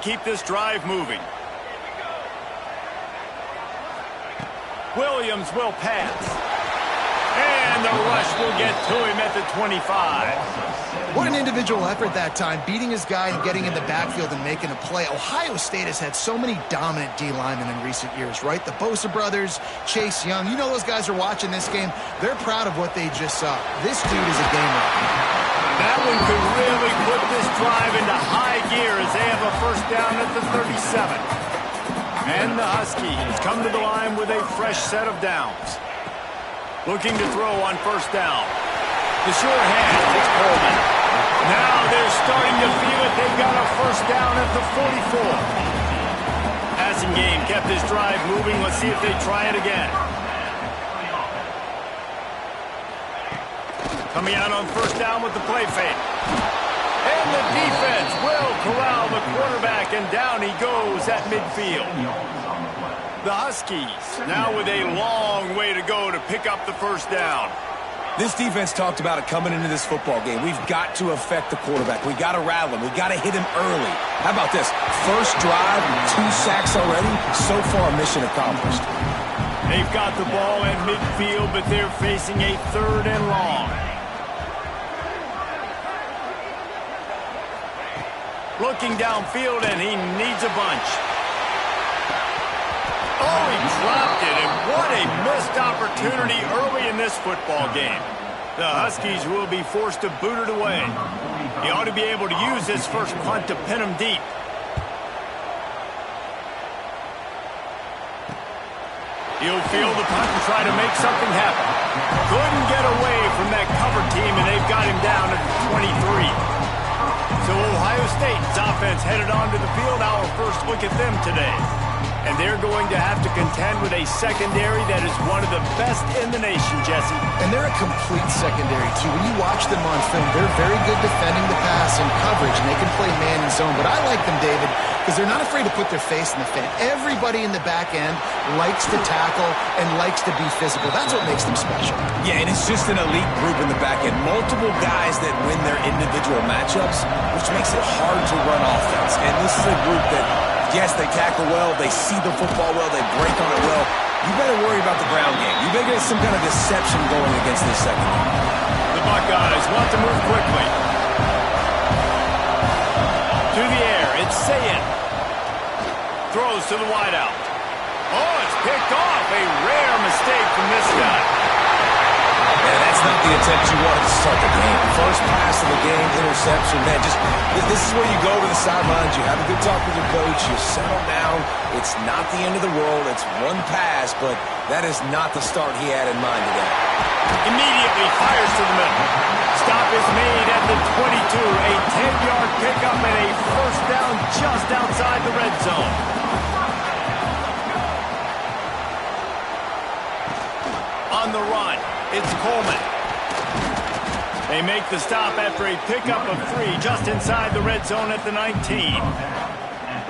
Keep this drive moving. Williams will pass. And the rush will get to him at the 25. What an individual effort that time, beating his guy and getting in the backfield and making a play. Ohio State has had so many dominant D linemen in recent years, right? The Bosa brothers, Chase Young. You know those guys are watching this game. They're proud of what they just saw. This dude is a gamer. That one could really put this drive into high gear as they have a first down at the 37. And the Huskies come to the line with a fresh set of downs. Looking to throw on first down. The sure hand, it's Coleman. Now they're starting to feel it. They've got a first down at the 44. Passing game kept this drive moving. Let's see if they try it again. Coming out on first down with the play fake. And the defense will corral the quarterback, and down he goes at midfield. The Huskies now with a long way to go to pick up the first down. This defense talked about it coming into this football game. We've got to affect the quarterback. We've got to rattle him. We've got to hit him early. How about this? First drive, 2 sacks already. So far, mission accomplished. They've got the ball at midfield, but they're facing a 3rd and long. Looking downfield, and he needs a bunch. Oh, he dropped it, and what a missed opportunity early in this football game. The Huskies will be forced to boot it away. He ought to be able to use his first punt to pin him deep. He'll field the punt and try to make something happen. Couldn't get away from that cover team, and they've got him down at the 23. So Ohio State's offense headed onto the field. Our first look at them today. And they're going to have to contend with a secondary that is one of the best in the nation, Jesse. And they're a complete secondary, too. When you watch them on film, they're very good defending the pass and coverage, and they can play man and zone. But I like them, David, because they're not afraid to put their face in the fan. Everybody in the back end likes to tackle and likes to be physical. That's what makes them special. Yeah, and it's just an elite group in the back end. Multiple guys that win their individual matchups, which makes it hard to run offense. And this is a group that, yes, they tackle well, they see the football well, they break on it well. You better worry about the ground game. You better get some kind of deception going against this secondary. The Buckeyes want to move quickly. To the air, it's Sayin. Throws to the wideout. Oh, it's picked off. A rare mistake from this guy. Man, that's not the attempt you wanted to start the game. First pass of the game, interception. Man, this is where you go to the sidelines. You have a good talk with your coach. You settle down. It's not the end of the world. It's one pass, but that is not the start he had in mind today. Immediately fires to the middle. Stop is made at the 22. A 10-yard pickup and a first down just outside the red zone. On the run, it's Coleman. They make the stop after a pickup of 3 just inside the red zone at the 19.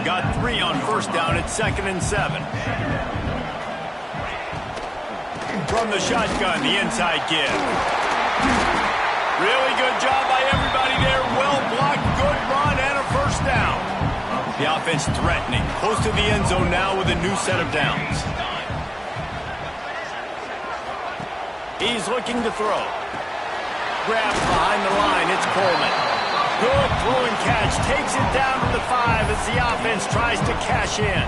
Got 3 on first down at 2nd and 7. From the shotgun, the inside give. Really good job by everybody there. Well blocked, good run, and a first down. The offense threatening. Close to the end zone now with a new set of downs. He's looking to throw. Grabs behind the line. It's Coleman. Good throw and catch. Takes it down to the 5 as the offense tries to cash in.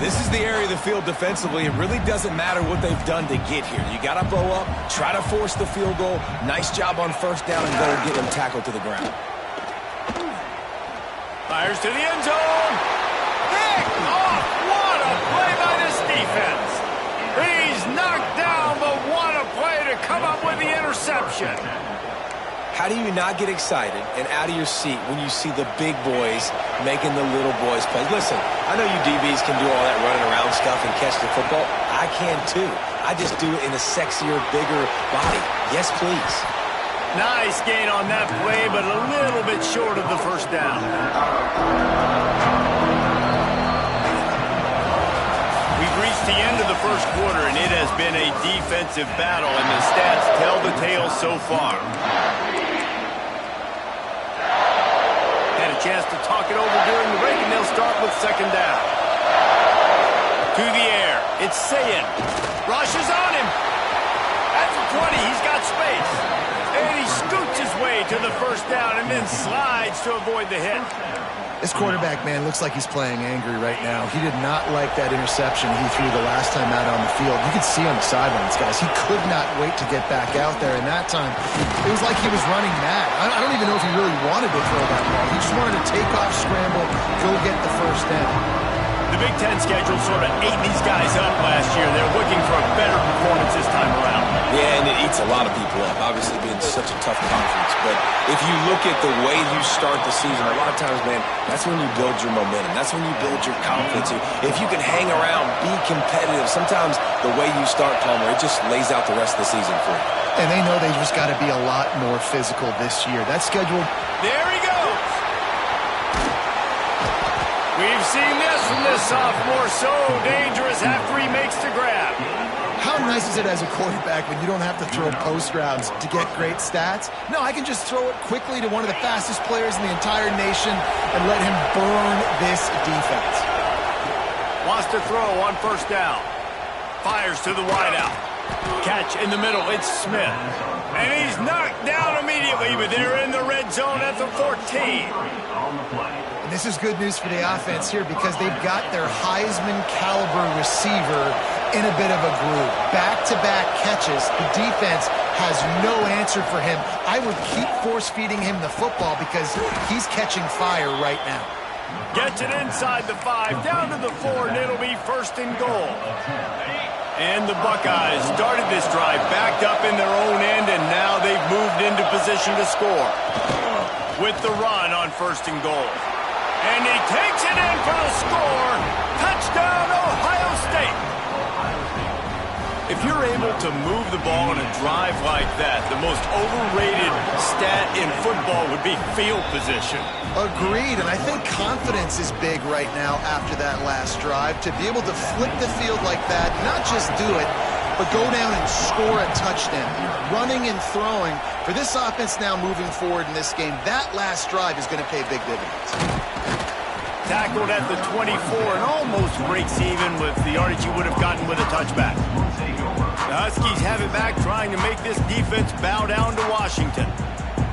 This is the area of the field defensively. It really doesn't matter what they've done to get here. You got to bow up, try to force the field goal. Nice job on first down and go and get them tackled to the ground. Fires to the end zone. Picked off. What a play by this defense. He's knocked down, but what a play to come up with the interception. How do you not get excited and out of your seat when you see the big boys making the little boys play? Listen, I know you DBs can do all that running around stuff and catch the football. I can too. I just do it in a sexier, bigger body. Yes, please. Nice gain on that play, but a little bit short of the first down. We've reached the end of the first quarter, and it has been a defensive battle, and the stats tell the tale so far. a chance to talk it over during the break, and they'll start with second down. To the air. It's Sayin. Rushes on him. At the 20, he's got space. And he scoots his way to the first down and then slides to avoid the hit. This quarterback, man, looks like he's playing angry right now. He did not like that interception he threw the last time out on the field. You could see on the sidelines, guys. He could not wait to get back out there. And that time, it was like he was running mad. I don't even know if he really wanted to throw that ball. He just wanted to take off, scramble, go get the first down. The Big Ten schedule sort of ate these guys up last year. They're looking for a better performance this time around. Yeah, and it eats a lot of people up, obviously being such a tough conference. But if you look at the way you start the season, a lot of times, man, that's when you build your momentum. That's when you build your confidence. If you can hang around, be competitive, sometimes the way you start, Palmer, it just lays out the rest of the season for you. And they know they just got to be a lot more physical this year. That schedule... There he goes! We've seen this from this sophomore, so dangerous after he makes the grab. How nice is it as a quarterback when you don't have to throw post routes to get great stats? No, I can just throw it quickly to one of the fastest players in the entire nation and let him burn this defense. Wants to throw on first down. Fires to the wideout. Catch in the middle, it's Smith. And he's knocked down immediately, but they're in the red zone at the 14. And this is good news for the offense here because they've got their Heisman caliber receiver in a bit of a groove. Back-to-back catches. The defense has no answer for him. I would keep force-feeding him the football because he's catching fire right now. Gets it inside the 5, down to the 4, and it'll be first and goal. And the Buckeyes started this drive backed up in their own end, and now they've moved into position to score. With the run on first and goal. And he takes it in for the score. Touchdown, Ohio State. If you're able to move the ball in a drive like that, the most overrated stat in football would be field position. Agreed, and I think confidence is big right now after that last drive. To be able to flip the field like that, not just do it, but go down and score a touchdown. Running and throwing. For this offense now moving forward in this game, that last drive is going to pay big dividends. Tackled at the 24 and almost breaks even with the yardage he would have gotten with a touchback. The Huskies have it back, trying to make this defense bow down to Washington.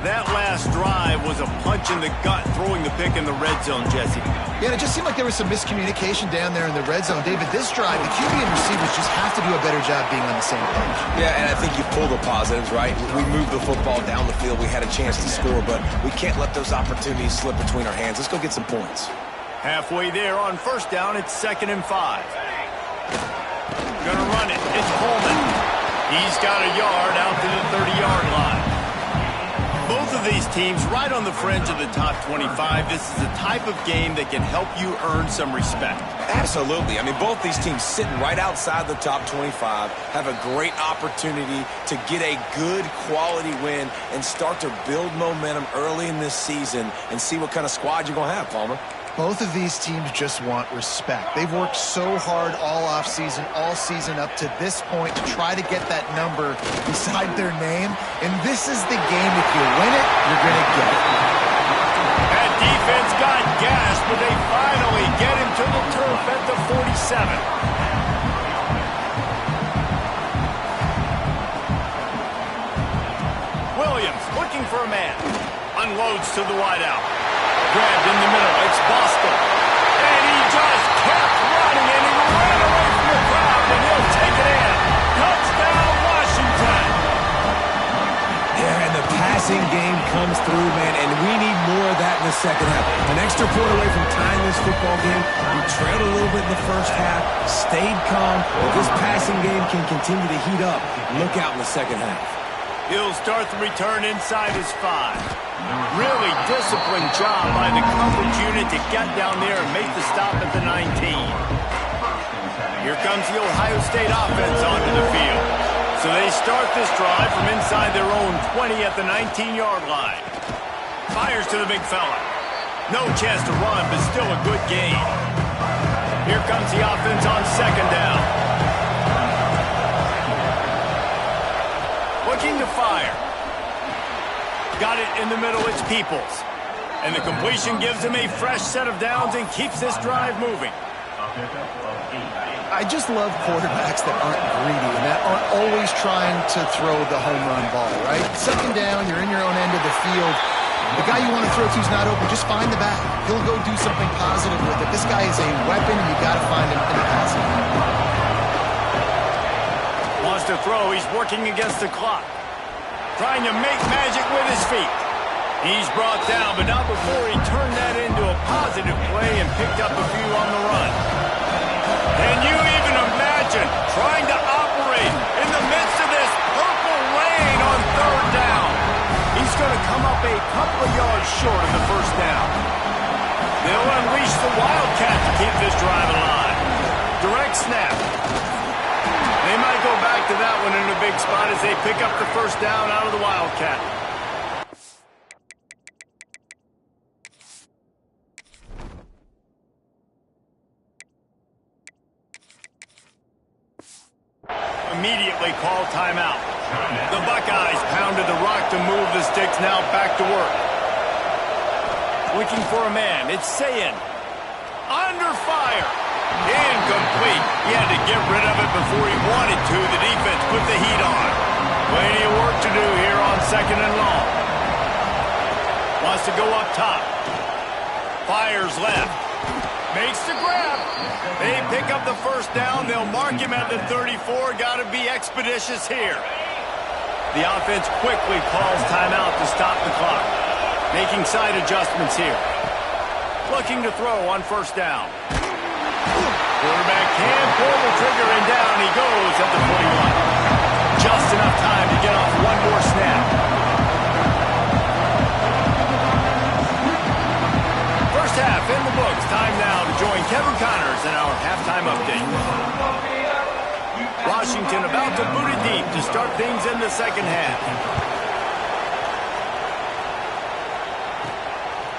That last drive was a punch in the gut, throwing the pick in the red zone, Jesse. Yeah, it just seemed like there was some miscommunication down there in the red zone. David, this drive, the QB and receivers just have to do a better job being on the same page. Yeah, and I think you pull the positives, right? We moved the football down the field. We had a chance to score, but we can't let those opportunities slip between our hands. Let's go get some points. Halfway there on first down, it's 2nd and 5. Gonna run it. It's Coleman. He's got a yard out to the 30-yard line. Both of these teams right on the fringe of the top 25. This is the type of game that can help you earn some respect. Absolutely. I mean, both these teams sitting right outside the top 25 have a great opportunity to get a good quality win and start to build momentum early in this season and see what kind of squad you're going to have, Palmer. Both of these teams just want respect. They've worked so hard all offseason, all season up to this point to try to get that number beside their name. And this is the game. If you win it, you're going to get it. That defense got gas, but they finally get him to the turf at the 47. Williams looking for a man. Unloads to the wideout. Grabbed in the middle, it's Boston. And he just kept running, and he ran away from the crowd, and he'll take it in. Touchdown, Washington. Yeah, and the passing game comes through, man, and we need more of that in the second half. An extra point away from tying this football game. We trailed a little bit in the first half, stayed calm, but this passing game can continue to heat up. Look out in the second half. He'll start the return inside his 5. Really disciplined job by the coverage unit to get down there and make the stop at the 19. Here comes the Ohio State offense onto the field. So they start this drive from inside their own 20 at the 19-yard line. Fires to the big fella. No chance to run, but still a good gain. Here comes the offense on second down. Looking to fire. Got it in the middle, it's Peoples. And the completion gives him a fresh set of downs and keeps this drive moving. I just love quarterbacks that aren't greedy and that aren't always trying to throw the home run ball, right? Second down, you're in your own end of the field. The guy you want to throw to is not open. Just find the back. He'll go do something positive with it. This guy is a weapon, and you got to find him in the passing game. Wants to throw. He's working against the clock. Trying to make magic with his feet. He's brought down, but not before he turned that into a positive play and picked up a few on the run. Can you even imagine trying to operate in the midst of this purple rain on third down? He's going to come up a couple of yards short of the first down. They'll unleash the Wildcat to keep this drive alive. Direct snap. They might go back to that one in a big spot as they pick up the first down out of the Wildcat. Immediately call timeout. The Buckeyes pounded the rock to move the sticks, now back to work. Looking for a man, it's Sayin. Under fire. Incomplete. He had to get rid of it before he wanted to. The defense put the heat on. Plenty of work to do here on second and long. Wants to go up top. Fires left. Makes the grab. They pick up the first down. They'll mark him at the 34. Got to be expeditious here. The offense quickly calls timeout to stop the clock. Making side adjustments here. Looking to throw on first down. Quarterback can pull the trigger, and down he goes at the 41. Just enough time to get off one more snap. First half in the books. Time now to join Kevin Connors in our halftime update. Washington about to boot it deep to start things in the second half.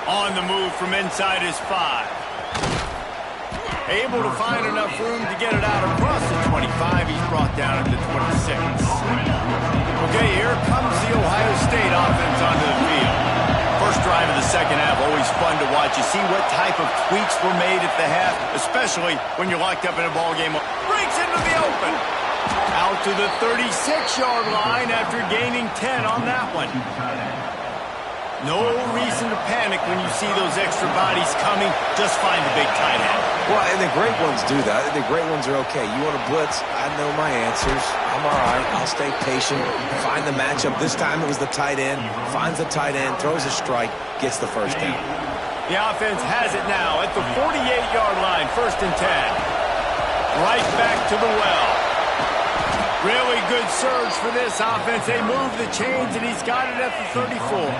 On the move from inside his 5. Able to find enough room to get it out across the 25. He's brought down at the 26. Okay, here comes the Ohio State offense onto the field. First drive of the second half, always fun to watch. You see what type of tweaks were made at the half, especially when you're locked up in a ball game. Breaks into the open. Out to the 36-yard line after gaining 10 on that one. No reason to panic when you see those extra bodies coming. Just find the big tight end. Well, and the great ones do that. The great ones are okay. You want to blitz? I know my answers. I'm all right. I'll stay patient. Find the matchup. This time it was the tight end. Finds the tight end, throws a strike, gets the first down. The offense has it now at the 48-yard line, first and 10. Right back to the well. Really good surge for this offense. They move the chains, and he's got it at the 34.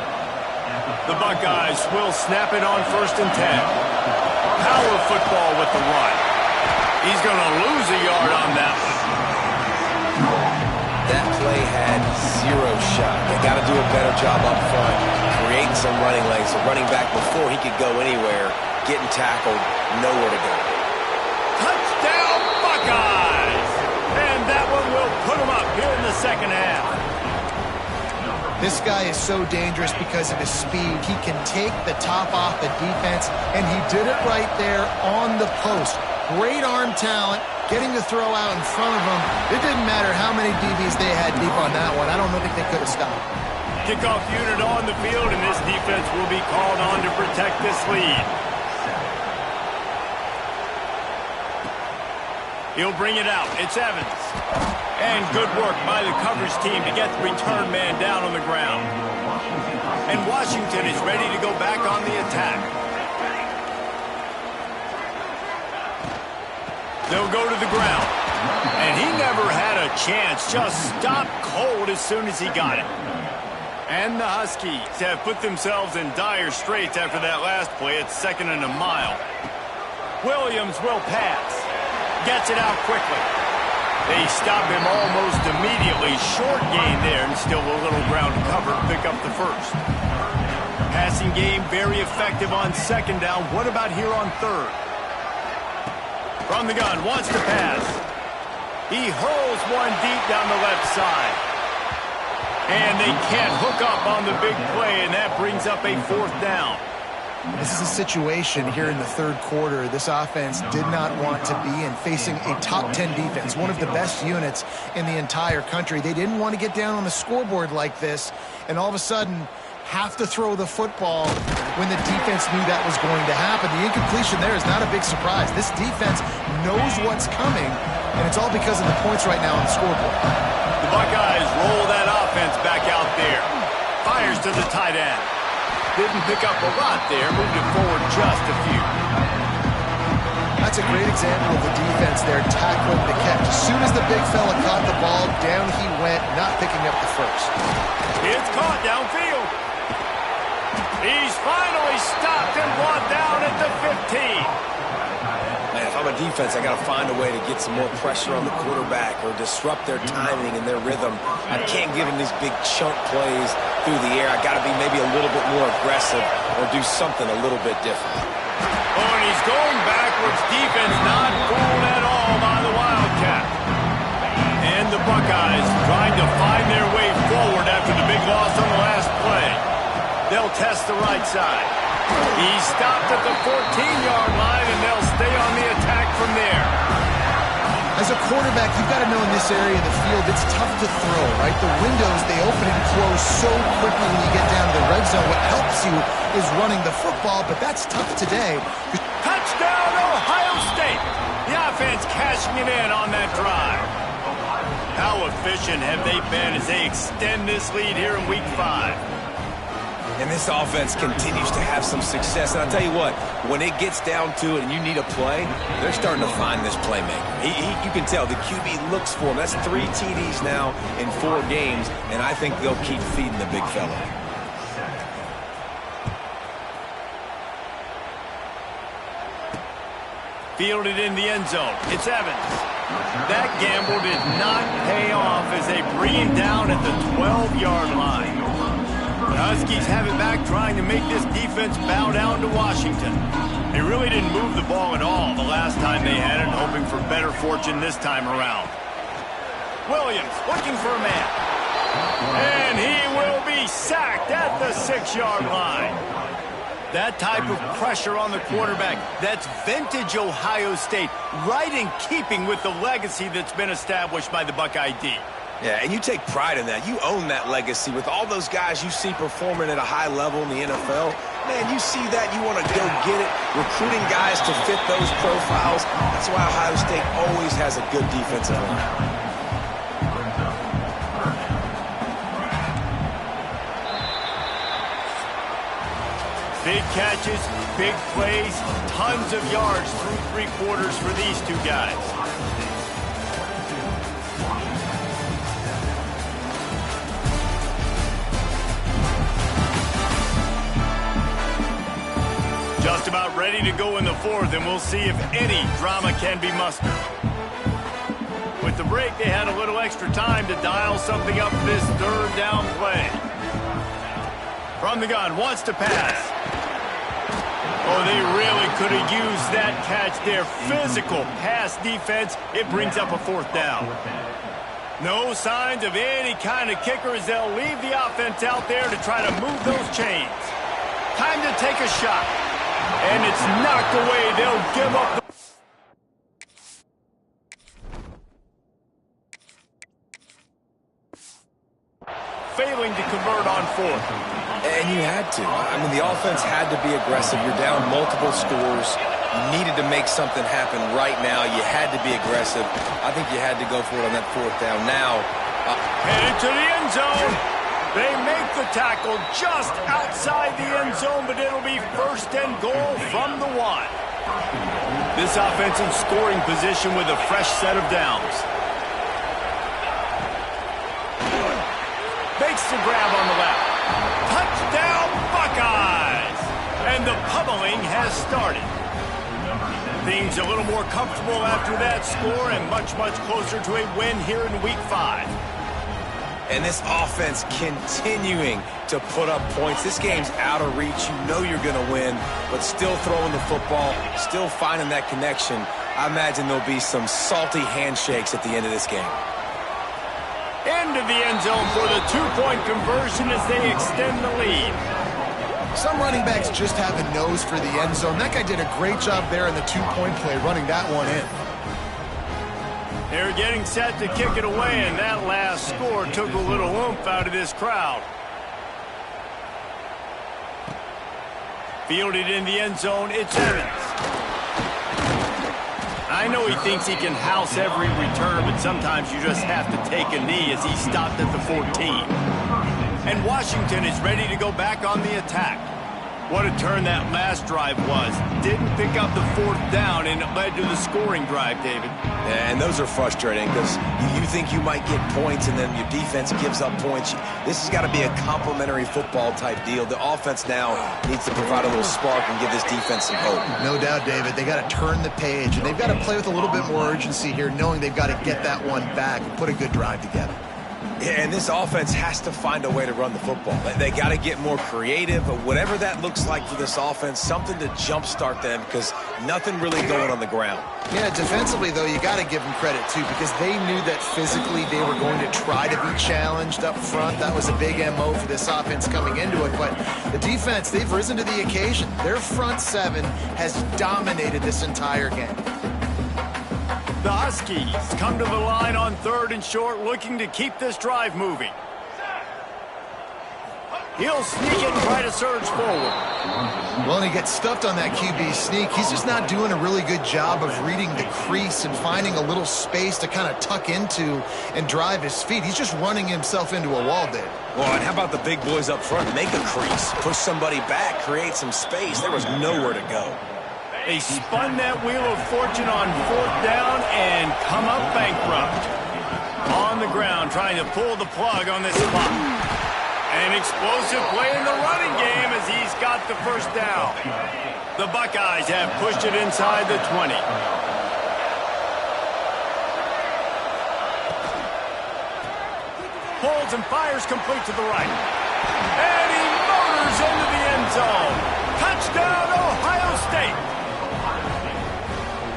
The Buckeyes will snap it on first and 10. Power football with the run. He's going to lose a yard on that one. That play had zero shot. They got to do a better job up front, creating some running lanes. The running back, before he could go anywhere, getting tackled, nowhere to go. Touchdown, Buckeyes! And that one will put him up here in the second half. This guy is so dangerous because of his speed. He can take the top off the defense, and he did it right there on the post. Great arm talent, getting the throw out in front of him. It didn't matter how many DBs they had deep on that one. I don't think they could have stopped. Kickoff unit on the field, and this defense will be called on to protect this lead. He'll bring it out. It's Evans. And good work by the coverage team to get the return man down on the ground. And Washington is ready to go back on the attack. They'll go to the ground. And he never had a chance. Just stopped cold as soon as he got it. And the Huskies have put themselves in dire straits after that last play. It's second and a mile. Williams will pass. Gets it out quickly. They stop him almost immediately. Short gain there, and still a little ground to cover. Pick up the first. Passing game very effective on second down. What about here on third? From the gun, wants to pass. He hurls one deep down the left side. And they can't hook up on the big play, and that brings up a fourth down. This is a situation here in the third quarter this offense did not want to be in, facing a top 10 defense, one of the best units in the entire country. They didn't want to get down on the scoreboard like this and all of a sudden have to throw the football when the defense knew that was going to happen. The incompletion there is not a big surprise. This defense knows what's coming, and it's all because of the points right now on the scoreboard. The Buckeyes roll that offense back out there. Fires to the tight end. Didn't pick up a lot there, moved it forward just a few. That's a great example of the defense there tackling the catch. As soon as the big fella caught the ball, down he went, not picking up the first. It's caught downfield. He's finally stopped and brought down at the 15. Man, if I'm a defense, I got to find a way to get some more pressure on the quarterback or disrupt their timing and their rhythm. I can't give them these big chunk plays through the air. I got to be maybe a little bit more aggressive or do something a little bit different. Oh, and he's going backwards. Defense not fooled at all by the Wildcat. And the Buckeyes trying to find their way forward after the big loss on the last play. They'll test the right side. He stopped at the 14-yard line, and they'll stay on the attack from there. As a quarterback, you've got to know in this area of the field, it's tough to throw, right? The windows, they open and close so quickly when you get down to the red zone. What helps you is running the football, but that's tough today. Touchdown, Ohio State! The offense cashing it in on that drive. How efficient have they been as they extend this lead here in Week 5? And this offense continues to have some success. And I'll tell you what, when it gets down to it and you need a play, they're starting to find this playmaker. You can tell the QB looks for him. That's 3 TDs now in 4 games, and I think they'll keep feeding the big fella. Fielded in the end zone. It's Evans. That gamble did not pay off as they bring him down at the 12-yard line. The Huskies have it back, trying to make this defense bow down to Washington. They really didn't move the ball at all the last time they had it, hoping for better fortune this time around. Williams looking for a man. And he will be sacked at the 6-yard line. That type of pressure on the quarterback, that's vintage Ohio State, right in keeping with the legacy that's been established by the Buckeye D. Yeah, and you take pride in that. You own that legacy with all those guys you see performing at a high level in the NFL. Man, you see that, you want to go get it. Recruiting guys to fit those profiles. That's why Ohio State always has a good defensive line. Big catches, big plays, tons of yards through 3 quarters for these two guys. Just about ready to go in the 4th, and we'll see if any drama can be mustered. With the break, they had a little extra time to dial something up for this 3rd down play. From the gun, wants to pass. Oh, they really could have used that catch there. Physical pass defense. It brings up a 4th down. No signs of any kind of kicker as they'll leave the offense out there to try to move those chains. Time to take a shot. And it's knocked away. They'll give up the... Failing to convert on 4th. And you had to. I mean, the offense had to be aggressive. You're down multiple scores. You needed to make something happen right now. You had to be aggressive. I think you had to go for it on that 4th down. Now, headed to the end zone. They make the tackle just outside the end zone, but it'll be 1st and goal from the 1. This offense in scoring position with a fresh set of downs. Makes the grab on the left. Touchdown, Buckeyes! And the pummeling has started. Things a little more comfortable after that score and much, much closer to a win here in Week 5. And this offense continuing to put up points. This game's out of reach. You know you're going to win, but still throwing the football, still finding that connection. I imagine there'll be some salty handshakes at the end of this game. Into the end zone for the 2-point conversion as they extend the lead. Some running backs just have a nose for the end zone. That guy did a great job there in the two-point play, running that one in. They're getting set to kick it away, and that last score took a little oomph out of this crowd. Fielded in the end zone, it's Evans. I know he thinks he can house every return, but sometimes you just have to take a knee as he stopped at the 14. And Washington is ready to go back on the attack. What a turn that last drive was. Didn't pick up the fourth down, and it led to the scoring drive, David. Yeah, and those are frustrating because you think you might get points, and then your defense gives up points. This has got to be a complimentary football type deal. The offense now needs to provide a little spark and give this defense some hope. No doubt, David. They got to turn the page, and they've got to play with a little bit more urgency here, knowing they've got to get that one back and put a good drive together. Yeah, and this offense has to find a way to run the football. They got to get more creative, but whatever that looks like for this offense, something to jumpstart them because nothing really going on the ground. Yeah, defensively, though, you got to give them credit, too, because they knew that physically they were going to try to be challenged up front. That was a big MO for this offense coming into it, but the defense, they've risen to the occasion. Their front seven has dominated this entire game. The Huskies come to the line on 3rd and short, looking to keep this drive moving. He'll sneak it and try to surge forward. Well, and he gets stuffed on that QB sneak. He's just not doing a really good job of reading the crease and finding a little space to kind of tuck into and drive his feet. He's just running himself into a wall, Dave. Well, and how about the big boys up front? Make a crease, push somebody back, create some space. There was nowhere to go. They spun that wheel of fortune on 4th down and come up bankrupt. On the ground, trying to pull the plug on this spot. An explosive play in the running game as he's got the first down. The Buckeyes have pushed it inside the 20. Holds and fires complete to the right. And he motors into the end zone. Touchdown, Ohio State.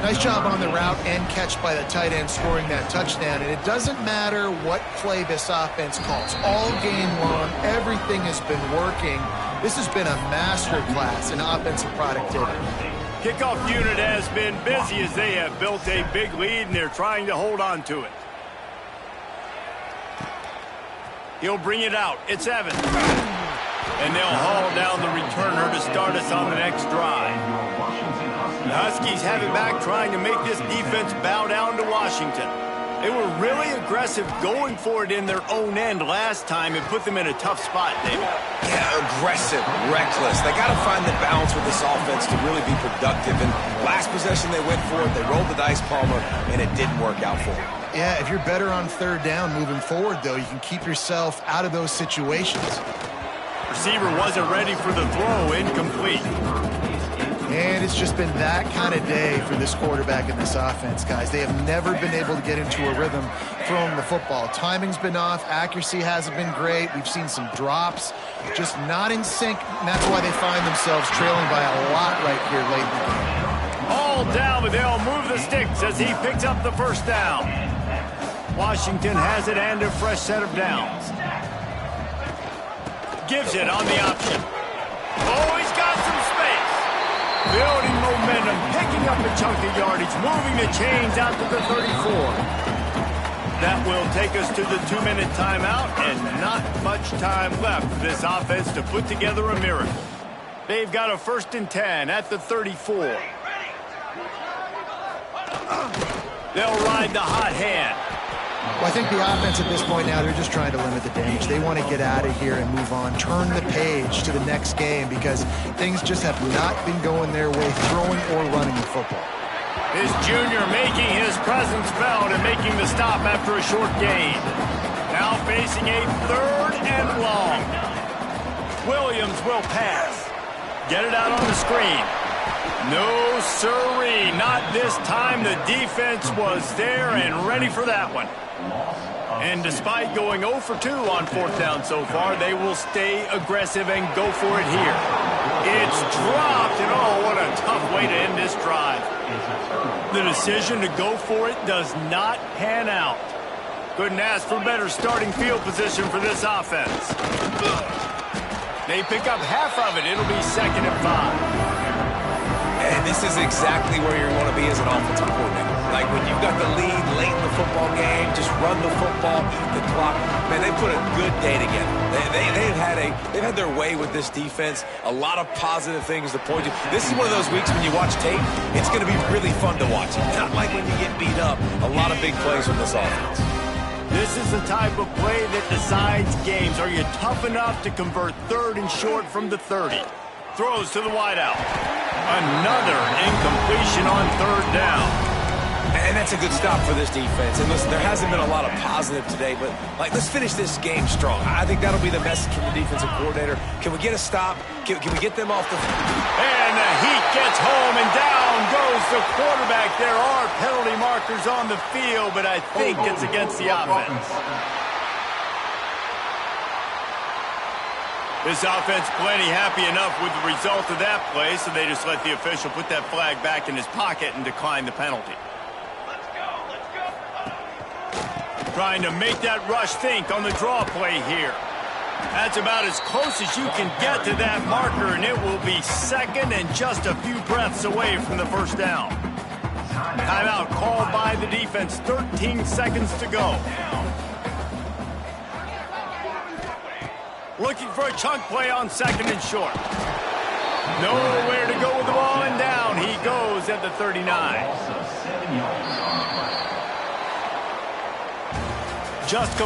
Nice job on the route and catch by the tight end scoring that touchdown. And it doesn't matter what play this offense calls. All game long, everything has been working. This has been a master class in offensive productivity. Kickoff unit has been busy as they have built a big lead and they're trying to hold on to it. He'll bring it out. It's Evans. And they'll haul down the returner to start us on the next drive. The Huskies have it back, trying to make this defense bow down to Washington. They were really aggressive going for it in their own end last time and put them in a tough spot, David. Yeah, aggressive, reckless. They got to find the balance with this offense to really be productive. And last possession they went for it, they rolled the dice, Palmer, and it didn't work out for them. Yeah, if you're better on 3rd down moving forward, though, you can keep yourself out of those situations. Receiver wasn't ready for the throw, incomplete. And it's just been that kind of day for this quarterback and this offense, guys. They have never been able to get into a rhythm throwing the football. Timing's been off. Accuracy hasn't been great. We've seen some drops, just not in sync. And that's why they find themselves trailing by a lot right here late in the game. All down, but they'll move the sticks as he picks up the first down. Washington has it and a fresh set of downs. Gives it on the option. Oh, he's got some space. Building momentum, picking up a chunk of yardage, moving the chains out to the 34. That will take us to the 2-minute timeout, and not much time left for this offense to put together a miracle. They've got a 1st and 10 at the 34. They'll ride the hot hand. Well, I think the offense at this point now, they're just trying to limit the damage. They want to get out of here and move on, turn the page to the next game because things just have not been going their way, throwing or running the football. This junior making his presence felt and making the stop after a short gain. Now facing a 3rd and long. Williams will pass. Get it out on the screen. No sirree, not this time. The defense was there and ready for that one. And despite going 0 for 2 on 4th down so far, they will stay aggressive and go for it here. It's dropped, and oh, what a tough way to end this drive. The decision to go for it does not pan out. Couldn't ask for better starting field position for this offense. They pick up half of it. It'll be 2nd and 5. And this is exactly where you're going to be as an offensive coordinator. Like when you've got the lead late in the football game, just run the football, eat the clock. Man, they put a good day together. They've had their way with this defense. A lot of positive things to point to. This is one of those weeks when you watch tape, it's going to be really fun to watch. Not like when you get beat up. A lot of big plays with this offense. This is the type of play that decides games. Are you tough enough to convert 3rd and short from the 30? Throws to the wideout. Another incompletion on 3rd down. And that's a good stop for this defense. And listen, there hasn't been a lot of positive today, but let's finish this game strong. I think that'll be the message from the defensive coordinator. Can we get a stop? Can we get them off the... And the heat gets home, and down goes the quarterback. There are penalty markers on the field, but I think it's against the offense. This offense plenty happy enough with the result of that play, so they just let the official put that flag back in his pocket and decline the penalty. Let's go. Trying to make that rush think on the draw play here. That's about as close as you can get to that marker, and it will be 2nd and just a few breaths away from the 1st down. Timeout called by the defense. 13 seconds to go. Looking for a chunk play on 2nd and short. Nowhere to go with the ball, and down he goes at the 39. Just